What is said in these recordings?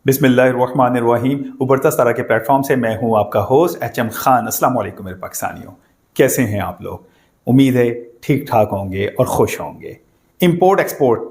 बिस्मिल्लाहिर्रहमानिर्रहीम। उबरता तारा के प्लेटफॉर्म से मैं हूं आपका होस्ट एच एम खान। अस्सलाम वालेकुम मेरे पाकिस्तानियों, कैसे हैं आप लोग? उम्मीद है ठीक ठाक होंगे और खुश होंगे। इंपोर्ट एक्सपोर्ट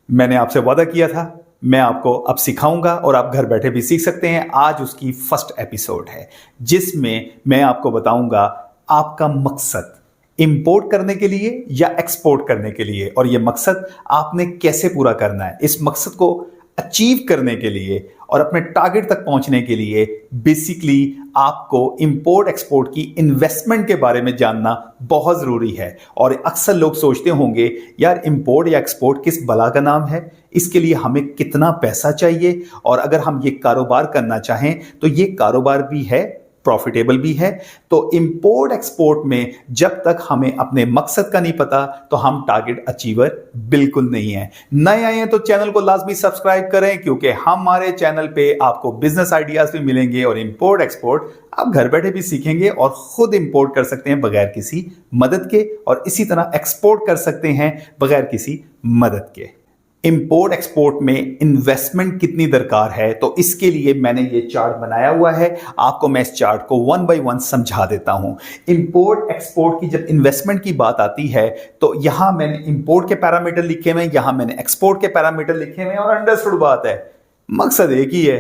मैंने आपसे वादा किया था, मैं आपको अब सिखाऊंगा और आप घर बैठे भी सीख सकते हैं। आज उसकी फर्स्ट एपिसोड है जिसमें मैं आपको बताऊंगा आपका मकसद इंपोर्ट करने के लिए या एक्सपोर्ट करने के लिए, और यह मकसद आपने कैसे पूरा करना है। इस मकसद को अचीव करने के लिए और अपने टारगेट तक पहुंचने के लिए बेसिकली आपको इंपोर्ट एक्सपोर्ट की इन्वेस्टमेंट के बारे में जानना बहुत जरूरी है। और अक्सर लोग सोचते होंगे यार इंपोर्ट या एक्सपोर्ट किस बला का नाम है, इसके लिए हमें कितना पैसा चाहिए, और अगर हम ये कारोबार करना चाहें तो ये कारोबार भी है, प्रॉफिटेबल भी है। तो इंपोर्ट एक्सपोर्ट में जब तक हमें अपने मकसद का नहीं पता तो हम टारगेट अचीवर बिल्कुल नहीं है। नए आए हैं तो चैनल को लाजमी सब्सक्राइब करें, क्योंकि हमारे चैनल पे आपको बिजनेस आइडियाज भी मिलेंगे और इंपोर्ट एक्सपोर्ट आप घर बैठे भी सीखेंगे और खुद इंपोर्ट कर सकते हैं बगैर किसी मदद के, और इसी तरह एक्सपोर्ट कर सकते हैं बगैर किसी मदद के। इंपोर्ट एक्सपोर्ट में इन्वेस्टमेंट कितनी दरकार है, तो इसके लिए मैंने ये चार्ट बनाया हुआ है। आपको मैं इस चार्ट को वन बाय वन समझा देता हूं। इंपोर्ट एक्सपोर्ट की जब इन्वेस्टमेंट की बात आती है तो यहां मैंने इंपोर्ट के पैरामीटर लिखे हुए हैं, यहां मैंने एक्सपोर्ट के पैरामीटर लिखे हुए हैं, और अंडरस्टूड बात है, मकसद एक ही है,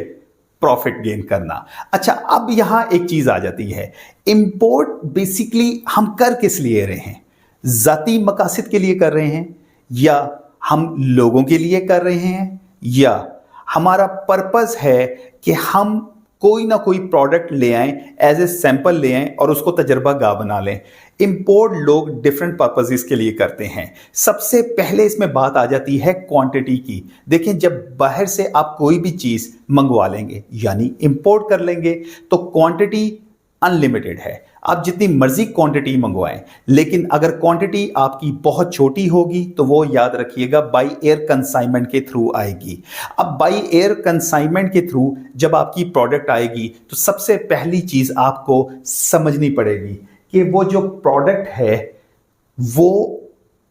प्रॉफिट गेन करना। अच्छा, अब यहां एक चीज आ जाती है, इंपोर्ट बेसिकली हम कर किस लिए रहे हैं? जाती मकासद के लिए कर रहे हैं, या हम लोगों के लिए कर रहे हैं, या हमारा पर्पस है कि हम कोई ना कोई प्रोडक्ट ले आएं, एज ए सैंपल ले आएं और उसको तजर्बा गा बना लें। इंपोर्ट लोग डिफरेंट पर्पसेस के लिए करते हैं। सबसे पहले इसमें बात आ जाती है क्वांटिटी की। देखें, जब बाहर से आप कोई भी चीज मंगवा लेंगे यानी इंपोर्ट कर लेंगे तो क्वांटिटी अनलिमिटेड है, आप जितनी मर्जी क्वांटिटी मंगवाएं। लेकिन अगर क्वांटिटी आपकी बहुत छोटी होगी तो वो याद रखिएगा बाई एयर कंसाइनमेंट के थ्रू आएगी। अब बाई एयर कंसाइनमेंट के थ्रू जब आपकी प्रोडक्ट आएगी तो सबसे पहली चीज आपको समझनी पड़ेगी कि वो जो प्रोडक्ट है वो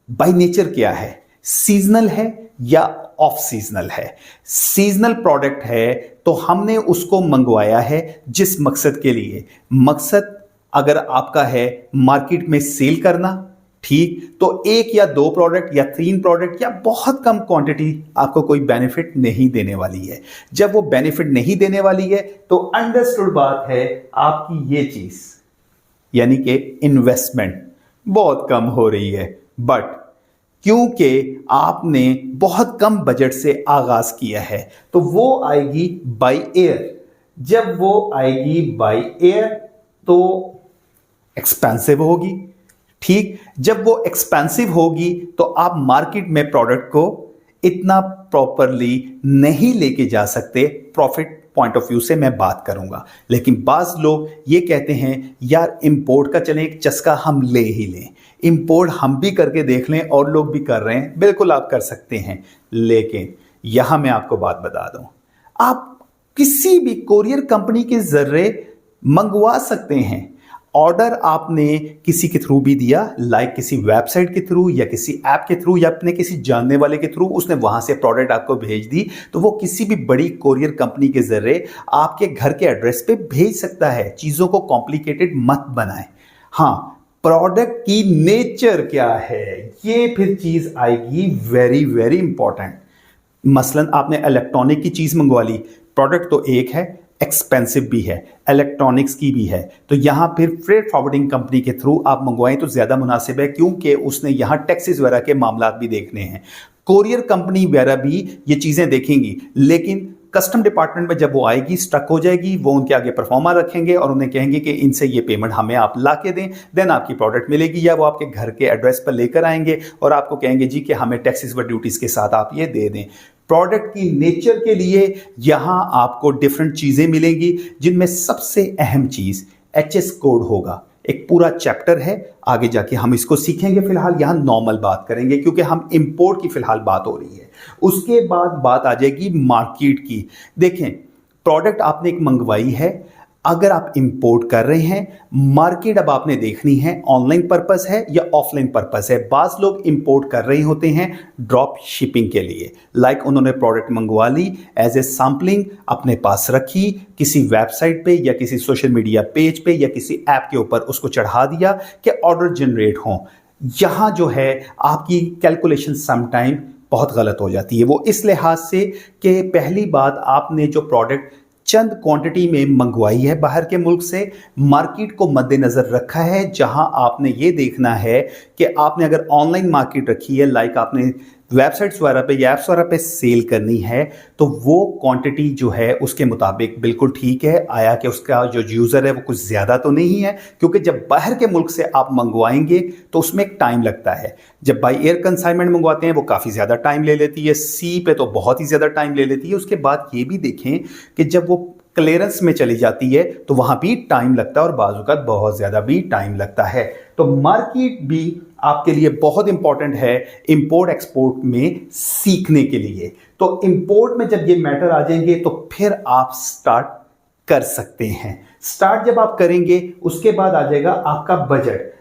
बाय नेचर क्या है, सीजनल है या ऑफ सीजनल है। सीजनल प्रोडक्ट है तो हमने उसको मंगवाया है जिस मकसद के लिए। मकसद अगर आपका है मार्केट में सेल करना, ठीक, तो एक या दो प्रोडक्ट या तीन प्रोडक्ट या बहुत कम क्वांटिटी आपको कोई बेनिफिट नहीं देने वाली है। जब वो बेनिफिट नहीं देने वाली है तो अंडरस्टूड बात है आपकी ये चीज यानी कि इन्वेस्टमेंट बहुत कम हो रही है। बट क्योंकि आपने बहुत कम बजट से आगाज किया है तो वो आएगी बाय एयर। जब वो आएगी बाय एयर तो एक्सपेंसिव होगी, ठीक। जब वो एक्सपेंसिव होगी तो आप मार्केट में प्रोडक्ट को इतना प्रॉपरली नहीं लेके जा सकते। प्रॉफिट पॉइंट ऑफ व्यू से मैं बात करूंगा। लेकिन बाज लोग ये कहते हैं यार इंपोर्ट का चलें एक चस्का हम ले ही लें, इंपोर्ट हम भी करके देख लें, और लोग भी कर रहे हैं। बिल्कुल आप कर सकते हैं, लेकिन यहां मैं आपको बात बता दूं, आप किसी भी कोरियर कंपनी के जरिए मंगवा सकते हैं। ऑर्डर आपने किसी के थ्रू भी दिया, लाइक किसी वेबसाइट के थ्रू या किसी ऐप के थ्रू या अपने किसी जानने वाले के थ्रू, उसने वहां से प्रोडक्ट आपको भेज दी, तो वो किसी भी बड़ी कोरियर कंपनी के जरिए आपके घर के एड्रेस पे भेज सकता है। चीजों को कॉम्प्लिकेटेड मत बनाएं। हाँ, प्रोडक्ट की नेचर क्या है ये फिर चीज आएगी वेरी वेरी इंपॉर्टेंट। मसलन आपने इलेक्ट्रॉनिक की चीज मंगवा ली, प्रोडक्ट तो एक है, एक्सपेंसिव भी है, इलेक्ट्रॉनिक्स की भी है, तो यहां फिर फ्रेट फॉरवर्डिंग कंपनी के थ्रू आप मंगवाएं तो ज्यादा मुनासिब है, क्योंकि उसने यहां टैक्सेस वगैरह के मामला भी देखने हैं। कोरियर कंपनी वगैरह भी ये चीजें देखेंगी, लेकिन कस्टम डिपार्टमेंट में जब वो आएगी स्टक हो जाएगी, वो उनके आगे परफॉर्मा रखेंगे और उन्हें कहेंगे कि इनसे ये पेमेंट हमें आप ला के दें, देन आपकी प्रोडक्ट मिलेगी। या वो आपके घर के एड्रेस पर लेकर आएंगे और आपको कहेंगे जी कि हमें टैक्सेस व ड्यूटीज के साथ आप ये दे दें। प्रोडक्ट की नेचर के लिए यहां आपको डिफरेंट चीजें मिलेंगी, जिनमें सबसे अहम चीज एचएस कोड होगा। एक पूरा चैप्टर है, आगे जाके हम इसको सीखेंगे। फिलहाल यहां नॉर्मल बात करेंगे क्योंकि हम इंपोर्ट की फिलहाल बात हो रही है। उसके बाद बात आ जाएगी मार्केट की। देखें, प्रोडक्ट आपने एक मंगवाई है, अगर आप इंपोर्ट कर रहे हैं, मार्केट अब आपने देखनी है ऑनलाइन पर्पस है या ऑफलाइन पर्पस है। बाज लोग इंपोर्ट कर रहे होते हैं ड्रॉप शिपिंग के लिए, लाइक उन्होंने प्रोडक्ट मंगवा ली, एज ए सैम्पलिंग अपने पास रखी, किसी वेबसाइट पे या किसी सोशल मीडिया पेज पे या किसी ऐप के ऊपर उसको चढ़ा दिया कि ऑर्डर जनरेट हो। यहां जो है आपकी कैलकुलेशन समटाइम बहुत गलत हो जाती है। वो इस लिहाज से कि पहली बात, आपने जो प्रोडक्ट चंद क्वांटिटी में मंगवाई है बाहर के मुल्क से, मार्केट को मद्देनजर रखा है, जहां आपने ये देखना है कि आपने अगर ऑनलाइन मार्केट रखी है, लाइक आपने वेबसाइट्स वगैरह पे या ऐप्स वगैरह पे सेल करनी है, तो वो क्वांटिटी जो है उसके मुताबिक बिल्कुल ठीक है। आया कि उसका जो यूज़र है वो कुछ ज़्यादा तो नहीं है, क्योंकि जब बाहर के मुल्क से आप मंगवाएंगे तो उसमें एक टाइम लगता है। जब बाई एयर कंसाइनमेंट मंगवाते हैं वो काफ़ी ज़्यादा टाइम ले लेती है, सी पे तो बहुत ही ज़्यादा टाइम ले लेती है। उसके बाद ये भी देखें कि जब वो क्लियरेंस में चली जाती है तो वहां भी टाइम लगता है और बाज़ बहुत ज़्यादा भी टाइम लगता है। तो मार्केट भी आपके लिए बहुत इंपॉर्टेंट है इंपोर्ट एक्सपोर्ट में सीखने के लिए। तो इंपोर्ट में जब ये मैटर आ जाएंगे तो फिर आप स्टार्ट कर सकते हैं। स्टार्ट जब आप करेंगे उसके बाद आ जाएगा आपका बजट।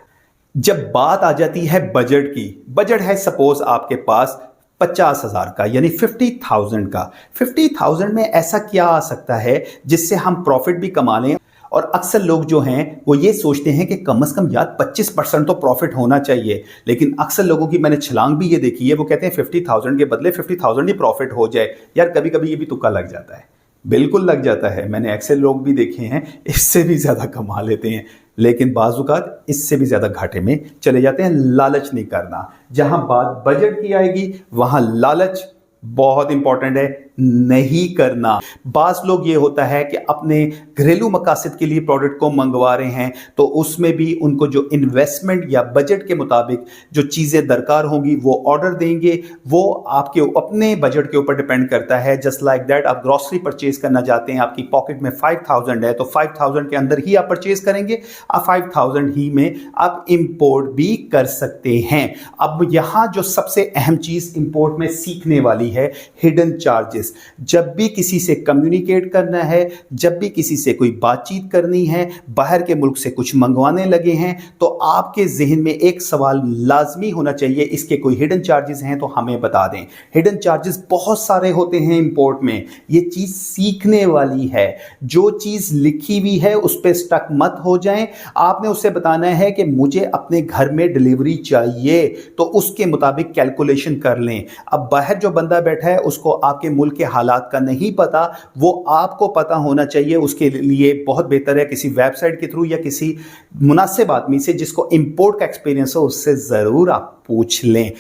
जब बात आ जाती है बजट की, बजट है सपोज आपके पास 50,000 का, यानी 50,000 का। 50,000 में ऐसा क्या आ सकता है जिससे हम प्रॉफिट भी कमा लें। और अक्सर लोग जो हैं वो ये सोचते हैं कि कम से कम यार 25% तो प्रॉफिट होना चाहिए, लेकिन अक्सर लोगों की मैंने छलांग भी ये देखी है, वो कहते हैं 50,000 के बदले 50,000 ही प्रॉफिट हो जाए। यार कभी कभी ये भी तुक्का लग जाता है, बिल्कुल लग जाता है। मैंने अक्सर लोग भी देखे हैं इससे भी ज़्यादा कमा लेते हैं, लेकिन बाज़ इससे भी ज़्यादा घाटे में चले जाते हैं। लालच नहीं करना। जहां बात बजट की आएगी वहां लालच बहुत इंपॉर्टेंट है, नहीं करना। बास लोग ये होता है कि अपने घरेलू मकासद के लिए प्रोडक्ट को मंगवा रहे हैं, तो उसमें भी उनको जो इन्वेस्टमेंट या बजट के मुताबिक जो चीज़ें दरकार होंगी वो ऑर्डर देंगे। वो आपके अपने बजट के ऊपर डिपेंड करता है। जस्ट लाइक दैट, आप ग्रॉसरी परचेज करना चाहते हैं, आपकी पॉकेट में 5,000 है, तो 5,000 के अंदर ही आप परचेज करेंगे, आप 5,000 ही में आप इंपोर्ट भी कर सकते हैं। अब यहां जो सबसे अहम चीज़ इंपोर्ट में सीखने वाली है, हिडन चार्जेस। जब भी किसी से कम्युनिकेट करना है, जब भी किसी से कोई बातचीत करनी है, बाहर के मुल्क से कुछ मंगवाने लगे हैं, तो आपके जहन में एक सवाल लाजमी होना चाहिए, इसके कोई हिडन चार्जेस हैं तो हमें बता दें। हिडन चार्जेस बहुत सारे होते हैं इंपोर्ट में, ये चीज सीखने वाली है। जो चीज लिखी हुई है उस पर स्टक मत हो जाएं। आपने उससे बताना है कि मुझे अपने घर में डिलीवरी चाहिए, तो उसके मुताबिक कैलकुलेशन कर लें। अब बाहर जो बंदा बैठा है उसको आपके मुल्क के हालात का नहीं पता, वो आपको पता होना चाहिए। उसके लिए बहुत बेहतर है किसी वेबसाइट के थ्रू या किसी मुनासिब आदमी से जिसको इंपोर्ट का एक्सपीरियंस हो, उससे जरूर आप पूछ लें।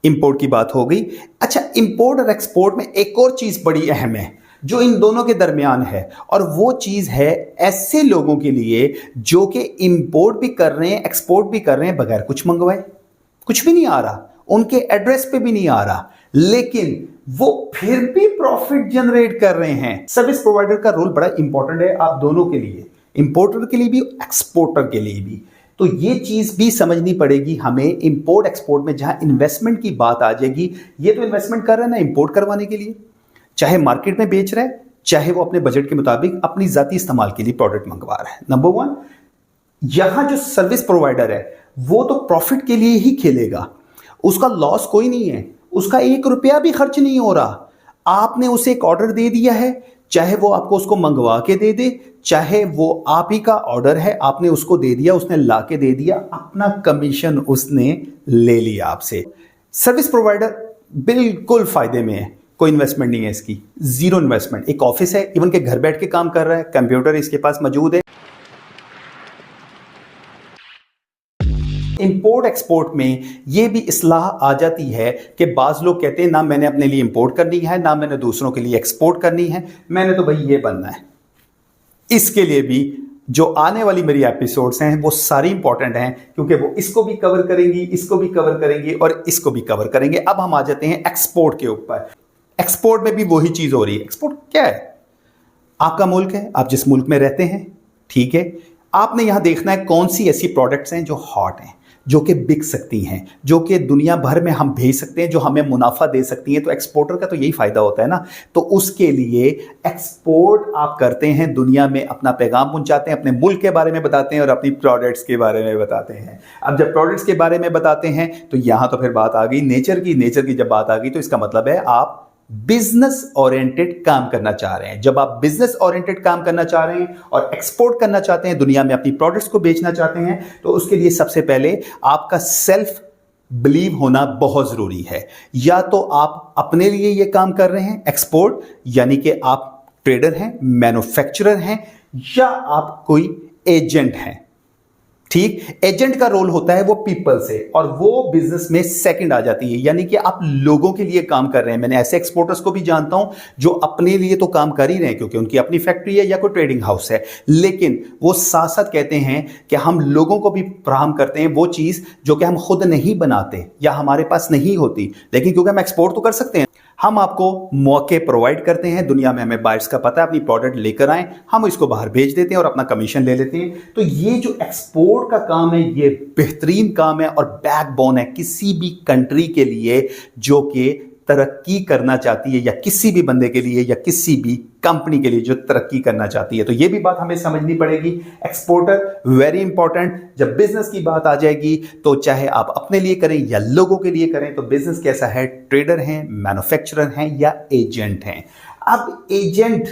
इंपोर्ट की बात हो गई। अच्छा, इंपोर्ट और एक्सपोर्ट में एक और चीज बड़ी अहम है जो इन दोनों के दरमियान है, और वो चीज है ऐसे लोगों के लिए जो कि इंपोर्ट भी कर रहे हैं, एक्सपोर्ट भी कर रहे हैं बगैर कुछ मंगवाए। कुछ भी नहीं आ रहा, उनके एड्रेस पे भी नहीं आ रहा, लेकिन वो फिर भी प्रॉफिट जनरेट कर रहे हैं। सर्विस प्रोवाइडर का रोल बड़ा इंपॉर्टेंट है आप दोनों के लिए, इंपोर्टर के लिए भी, एक्सपोर्टर के लिए भी। तो ये चीज भी समझनी पड़ेगी हमें इंपोर्ट एक्सपोर्ट में। जहां इन्वेस्टमेंट की बात आ जाएगी, ये तो इन्वेस्टमेंट कर रहा है ना इंपोर्ट करवाने के लिए, चाहे मार्केट में बेच रहा है, चाहे वो अपने बजट के मुताबिक अपनी जाती इस्तेमाल के लिए प्रोडक्ट मंगवा रहा है। नंबर वन, यहां जो सर्विस प्रोवाइडर है वो तो प्रॉफिट के लिए ही खेलेगा, उसका लॉस कोई नहीं है, उसका 1 रुपया भी खर्च नहीं हो रहा। आपने उसे एक ऑर्डर दे दिया है, चाहे वो आपको उसको मंगवा के दे दे, चाहे वो आप ही का ऑर्डर है, आपने उसको दे दिया, उसने ला के दे दिया, अपना कमीशन उसने ले लिया आपसे। सर्विस प्रोवाइडर बिल्कुल फायदे में है, कोई इन्वेस्टमेंट नहीं है इसकी, जीरो इन्वेस्टमेंट। एक ऑफिस है, इवन के घर बैठ के काम कर रहा है, कंप्यूटर इसके पास मौजूद है। इंपोर्ट एक्सपोर्ट में यह भी इस्लाह आ जाती है कि बाज लोग कहते हैं ना मैंने अपने लिए इंपोर्ट करनी है, ना मैंने दूसरों के लिए एक्सपोर्ट करनी है, मैंने तो भाई ये बनना है। इसके लिए भी जो आने वाली मेरी एपिसोड्स हैं वो सारी इंपॉर्टेंट हैं, क्योंकि वो इसको भी कवर करेंगी, इसको भी कवर करेंगी और इसको भी कवर करेंगे। अब हम आ जाते हैं एक्सपोर्ट के ऊपर। एक्सपोर्ट में भी वही चीज हो रही है। एक्सपोर्ट क्या है? आपका मुल्क है, आप जिस मुल्क में रहते हैं, ठीक है, आपने यहां देखना है कौन सी ऐसी प्रोडक्ट्स हैं जो हॉट हैं। जो कि बिक सकती हैं, जो कि दुनिया भर में हम भेज सकते हैं, जो हमें मुनाफा दे सकती हैं। तो एक्सपोर्टर का तो यही फायदा होता है ना। तो उसके लिए एक्सपोर्ट आप करते हैं, दुनिया में अपना पैगाम पहुंचाते हैं, अपने मुल्क के बारे में बताते हैं और अपनी प्रोडक्ट्स के बारे में बताते हैं। अब जब प्रोडक्ट्स के बारे में बताते हैं तो यहां तो फिर बात आ गई नेचर की। नेचर की जब बात आ गई तो इसका मतलब है आप बिजनेस ओरिएंटेड काम करना चाह रहे हैं। जब आप बिजनेस ओरिएंटेड काम करना चाह रहे हैं और एक्सपोर्ट करना चाहते हैं, दुनिया में अपनी प्रोडक्ट्स को बेचना चाहते हैं, तो उसके लिए सबसे पहले आपका सेल्फ बिलीव होना बहुत जरूरी है। या तो आप अपने लिए यह काम कर रहे हैं एक्सपोर्ट, यानी कि आप ट्रेडर हैं, मैन्युफैक्चरर हैं, या आप कोई एजेंट हैं। ठीक, एजेंट का रोल होता है वो पीपल से, और वो बिजनेस में सेकंड आ जाती है, यानी कि आप लोगों के लिए काम कर रहे हैं। मैंने ऐसे एक्सपोर्टर्स को भी जानता हूं जो अपने लिए तो काम कर ही रहे हैं क्योंकि उनकी अपनी फैक्ट्री है या कोई ट्रेडिंग हाउस है, लेकिन वो साथ साथ कहते हैं कि हम लोगों को भी फराहम करते हैं वो चीज जो कि हम खुद नहीं बनाते या हमारे पास नहीं होती, लेकिन क्योंकि हम एक्सपोर्ट तो कर सकते हैं, हम आपको मौके प्रोवाइड करते हैं। दुनिया में हमें बायर्स का पता है, अपनी प्रोडक्ट लेकर आए, हम इसको बाहर भेज देते हैं और अपना कमीशन ले लेते हैं। तो ये जो एक्सपोर्ट का काम है ये बेहतरीन काम है और बैकबोन है किसी भी कंट्री के लिए जो कि तरक्की करना चाहती है, या किसी भी बंदे के लिए या किसी भी कंपनी के लिए जो तरक्की करना चाहती है। तो ये भी बात हमें समझनी पड़ेगी। Exporter very important. जब बिजनेस की बात आ जाएगी तो चाहे आप अपने लिए करें या लोगों के लिए करें, तो बिजनेस कैसा है, ट्रेडर हैं, मैन्युफैक्चरर हैं या एजेंट हैं। अब एजेंट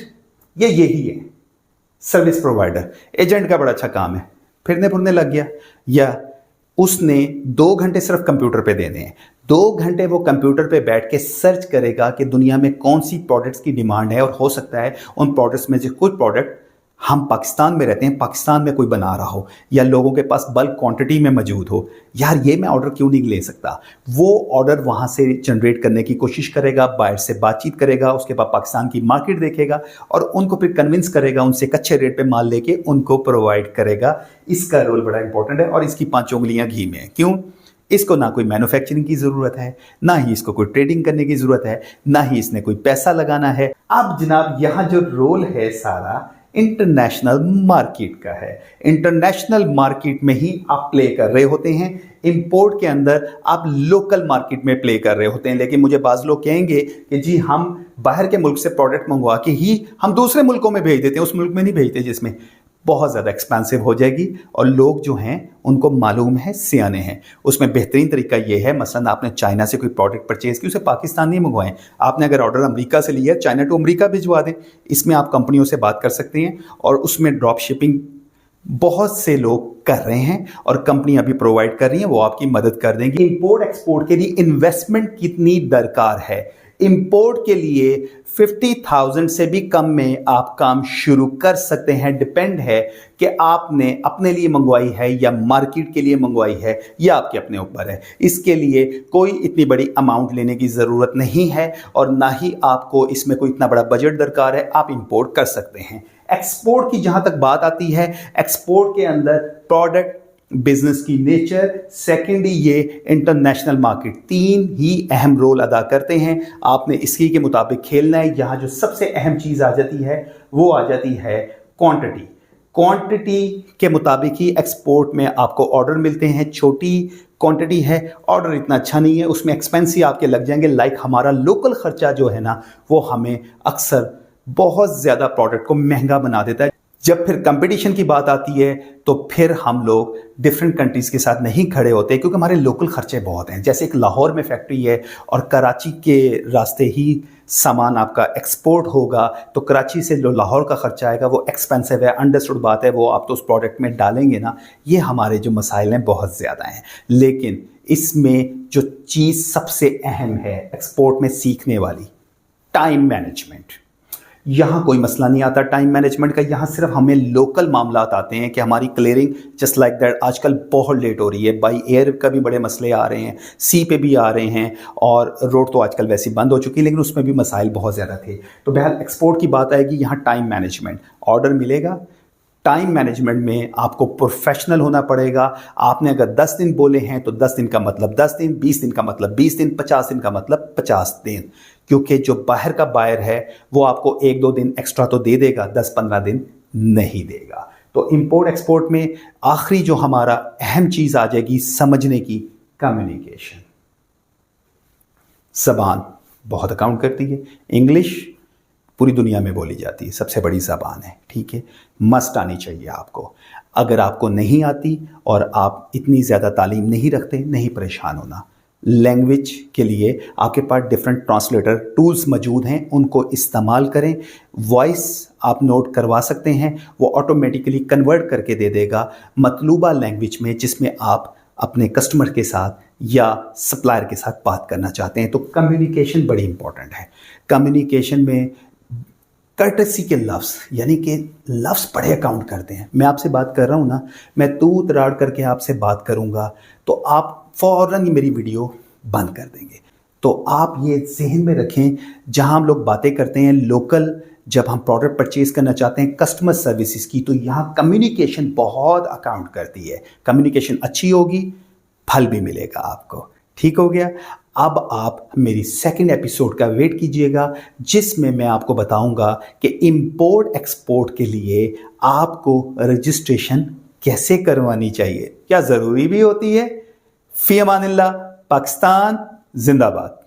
ये यही है, सर्विस प्रोवाइडर। एजेंट का बड़ा अच्छा काम है, फिरने फुरने लग गया, या उसने 2 घंटे सिर्फ कंप्यूटर पे देने हैं। 2 घंटे वो कंप्यूटर पे बैठ के सर्च करेगा कि दुनिया में कौन सी प्रोडक्ट्स की डिमांड है, और हो सकता है उन प्रोडक्ट्स में से कुछ प्रोडक्ट हम पाकिस्तान में रहते हैं, पाकिस्तान में कोई बना रहा हो या लोगों के पास बल्क क्वांटिटी में मौजूद हो। यार ये मैं ऑर्डर क्यों नहीं ले सकता, वो ऑर्डर वहां से जनरेट करने की कोशिश करेगा, बायर से बातचीत करेगा, उसके बाद पाकिस्तान की मार्केट देखेगा और उनको फिर कन्विंस करेगा, उनसे एक अच्छे रेट पे माल लेके उनको प्रोवाइड करेगा। इसका रोल बड़ा इंपॉर्टेंट है और इसकी 5 उंगलियां घी में है। क्यों? इसको ना कोई मैन्युफैक्चरिंग की जरूरत है, ना ही इसको कोई ट्रेडिंग करने की जरूरत है, ना ही इसने कोई पैसा लगाना है। अब जनाब यहां जो रोल है सारा इंटरनेशनल मार्केट का है। इंटरनेशनल मार्केट में ही आप प्ले कर रहे होते हैं। इंपोर्ट के अंदर आप लोकल मार्केट में प्ले कर रहे होते हैं। लेकिन मुझे बाज लोग कहेंगे कि जी हम बाहर के मुल्क से प्रोडक्ट मंगवा के ही हम दूसरे मुल्कों में भेज देते हैं, उस मुल्क में नहीं भेजते जिसमें बहुत ज़्यादा एक्सपेंसिव हो जाएगी। और लोग जो हैं उनको मालूम है, सियाने हैं। उसमें बेहतरीन तरीका ये है, मसलन आपने चाइना से कोई प्रोडक्ट परचेज की, उसे पाकिस्तान नहीं मंगवाएं। आपने अगर ऑर्डर अमेरिका से लिया, चाइना टू अमेरिका भिजवा दें। इसमें आप कंपनियों से बात कर सकते हैं और उसमें ड्रॉप शिपिंग बहुत से लोग कर रहे हैं और कंपनियां भी प्रोवाइड कर रही हैं, वो आपकी मदद कर देंगी। इंपोर्ट एक्सपोर्ट के लिए इन्वेस्टमेंट कितनी दरकार है? इंपोर्ट के लिए 50,000 से भी कम में आप काम शुरू कर सकते हैं। डिपेंड है कि आपने अपने लिए मंगवाई है या मार्केट के लिए मंगवाई है, या आपके अपने ऊपर है। इसके लिए कोई इतनी बड़ी अमाउंट लेने की ज़रूरत नहीं है और ना ही आपको इसमें कोई इतना बड़ा बजट दरकार है। आप इंपोर्ट कर सकते हैं। एक्सपोर्ट की जहां तक बात आती है, एक्सपोर्ट के अंदर प्रोडक्ट, बिजनेस की नेचर, सेकेंडली ये इंटरनेशनल मार्केट, 3 ही अहम रोल अदा करते हैं। आपने इसी के मुताबिक खेलना है। यहां जो सबसे अहम चीज आ जाती है वो आ जाती है क्वांटिटी। क्वांटिटी के मुताबिक ही एक्सपोर्ट में आपको ऑर्डर मिलते हैं। छोटी क्वांटिटी है, ऑर्डर इतना अच्छा नहीं है, उसमें एक्सपेंस ही आपके लग जाएंगे। लाइक हमारा लोकल खर्चा जो है ना, वो हमें अक्सर बहुत ज्यादा प्रोडक्ट को महंगा बना देता है। जब फिर कंपटीशन की बात आती है तो फिर हम लोग डिफरेंट कंट्रीज के साथ नहीं खड़े होते क्योंकि हमारे लोकल खर्चे बहुत हैं। जैसे एक लाहौर में फैक्ट्री है और कराची के रास्ते ही सामान आपका एक्सपोर्ट होगा, तो कराची से जो लाहौर का खर्चा आएगा वो एक्सपेंसिव है। अंडरस्टूड बात है, वो आप तो उस प्रोडक्ट में डालेंगे ना। ये हमारे जो मसाइल हैं बहुत ज़्यादा हैं, लेकिन इसमें जो चीज़ सबसे अहम है एक्सपोर्ट में सीखने वाली, टाइम मैनेजमेंट। यहाँ कोई मसला नहीं आता टाइम मैनेजमेंट का। यहाँ सिर्फ हमें लोकल मामलात आते हैं कि हमारी क्लियरिंग जस्ट लाइक दैट आजकल बहुत लेट हो रही है। बाई एयर का भी बड़े मसले आ रहे हैं, सी पे भी आ रहे हैं, और रोड तो आजकल वैसे बंद हो चुकी है, लेकिन उसमें भी मसाइल बहुत ज़्यादा थे। तो बहरहाल एक्सपोर्ट की बात आएगी, यहाँ टाइम मैनेजमेंट। ऑर्डर मिलेगा, टाइम मैनेजमेंट में आपको प्रोफेशनल होना पड़ेगा। आपने अगर 10 दिन बोले हैं तो 10 दिन का मतलब 10 दिन, 20 दिन का मतलब 20 दिन, 50 दिन का मतलब 50 दिन। क्योंकि जो बाहर का बायर है वो आपको 1-2 दिन एक्स्ट्रा तो दे देगा, 10-15 दिन नहीं देगा। तो इंपोर्ट एक्सपोर्ट में आखिरी जो हमारा अहम चीज आ जाएगी समझने की, कम्युनिकेशन। जबान बहुत अकाउंट करती है। इंग्लिश पूरी दुनिया में बोली जाती है, सबसे बड़ी जबान है, ठीक है, मस्ट आनी चाहिए आपको। अगर आपको नहीं आती और आप इतनी ज़्यादा तालीम नहीं रखते, नहीं परेशान होना। लैंग्वेज के लिए आपके पास डिफरेंट ट्रांसलेटर टूल्स मौजूद हैं, उनको इस्तेमाल करें। वॉइस आप नोट करवा सकते हैं, वो ऑटोमेटिकली कन्वर्ट करके दे देगा मतलूबा लैंग्वेज में, जिसमें आप अपने कस्टमर के साथ या सप्लायर के साथ बात करना चाहते हैं। तो कम्युनिकेशन बड़ी इंपॉर्टेंट है। कम्युनिकेशन में कर्टसी के लफ्ज़, यानी कि लफ्ज़ बड़े काउंट करते हैं। मैं आपसे बात कर रहा हूँ ना, मैं तू तराड़ करके आपसे बात करूँगा तो आप फ़ौरन ही मेरी वीडियो बंद कर देंगे। तो आप ये जहन में रखें, जहाँ हम लोग बातें करते हैं लोकल, जब हम प्रोडक्ट परचेज करना चाहते हैं कस्टमर सर्विसेज की, तो यहाँ कम्युनिकेशन बहुत अकाउंट करती है। कम्युनिकेशन अच्छी होगी, फल भी मिलेगा आपको। ठीक हो गया। अब आप मेरी सेकंड एपिसोड का वेट कीजिएगा, जिसमें मैं आपको बताऊंगा कि इंपोर्ट एक्सपोर्ट के लिए आपको रजिस्ट्रेशन कैसे करवानी चाहिए, क्या ज़रूरी भी होती है। फी अमानिल्लाह, पाकिस्तान जिंदाबाद।